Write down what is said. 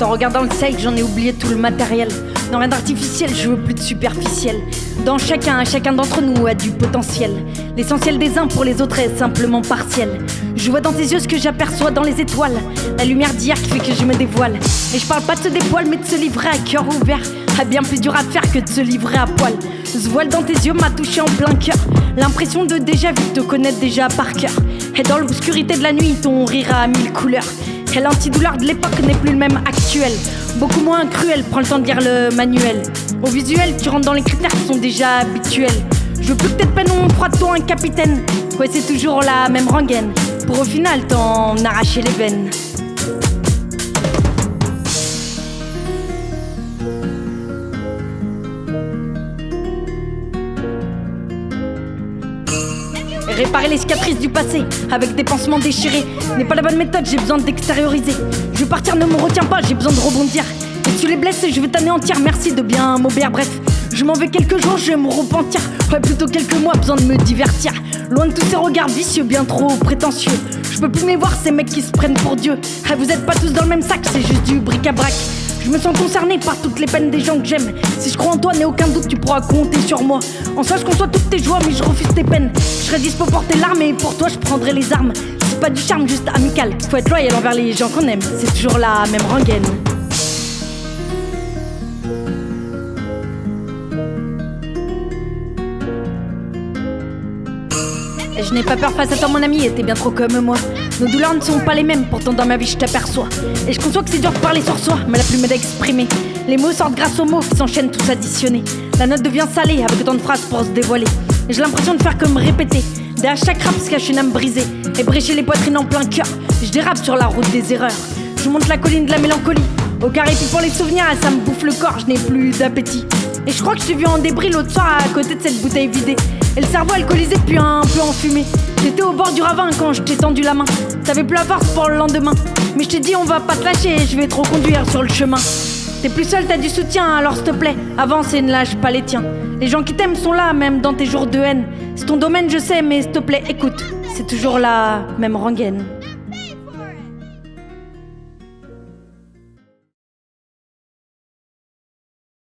En regardant le ciel, j'en ai oublié tout le matériel. Non, rien d'artificiel, je veux plus de superficiel. Dans chacun d'entre nous a du potentiel. L'essentiel des uns pour les autres est simplement partiel. Je vois dans tes yeux ce que j'aperçois dans les étoiles. La lumière d'hier qui fait que je me dévoile. Et je parle pas de se dévoiler mais de se livrer à cœur ouvert. Ah, bien plus dur à faire que de se livrer à poil. Ce voile dans tes yeux m'a touché en plein cœur. L'impression de déjà vu, te connaître déjà par cœur. Et dans l'obscurité de la nuit, ton rire a 1000 couleurs. Et l'antidouleur de l'époque n'est plus le même actuel. Beaucoup moins cruel, prends le temps de lire le manuel. Au visuel, tu rentres dans les critères qui sont déjà habituels. Je veux plus que tes peines, on fera de toi un capitaine. Ouais, c'est toujours la même rengaine. Pour au final t'en arracher les veines. Réparer les cicatrices du passé avec des pansements déchirés n'est pas la bonne méthode, j'ai besoin d'extérioriser. Je veux partir, ne me retiens pas, j'ai besoin de rebondir. Et si tu les blesses, je vais t'anéantir, merci de bien m'obéir. Bref, je m'en vais quelques jours, je vais me repentir. Ouais, plutôt quelques mois, besoin de me divertir. Loin de tous ces regards vicieux, bien trop prétentieux. Je peux plus me les voir, ces mecs qui se prennent pour Dieu. Ah, vous êtes pas tous dans le même sac, c'est juste du bric-à-brac. Je me sens concerné par toutes les peines des gens que j'aime. Si je crois en toi, n'aie aucun doute, tu pourras compter sur moi. En soi, je conçois toutes tes joies, mais je refuse tes peines. Je serai dispo pour tes larmes et pour toi, je prendrai les armes. C'est pas du charme, juste amical. Faut être loyal envers les gens qu'on aime. C'est toujours la même rengaine. Je n'ai pas peur face à toi mon ami, et t'es bien trop comme moi. Nos douleurs ne sont pas les mêmes, pourtant dans ma vie je t'aperçois. Et je conçois que c'est dur de parler sur soi, mais la plume m'aide à exprimer. Les mots sortent grâce aux mots qui s'enchaînent tous additionnés. La note devient salée avec autant de phrases pour se dévoiler. Et j'ai l'impression de faire comme répéter. Derrière chaque rap se cache une âme brisée et brécher les poitrines en plein cœur. Je dérape sur la route des erreurs. Je monte la colline de la mélancolie. Au carré puis pour les souvenirs, ça me bouffe le corps, je n'ai plus d'appétit. Et je crois que je t'ai vu en débris l'autre soir à côté de cette bouteille vidée. Et le cerveau alcoolisé puis un peu enfumé. J'étais au bord du ravin quand je t'ai tendu la main. T'avais plus la force pour le lendemain. Mais je t'ai dit on va pas te lâcher, je vais te reconduire sur le chemin. T'es plus seul, t'as du soutien, alors s'il te plaît, avance et ne lâche pas les tiens. Les gens qui t'aiment sont là, même dans tes jours de haine. C'est ton domaine, je sais, mais s'il te plaît, écoute. C'est toujours la même rengaine.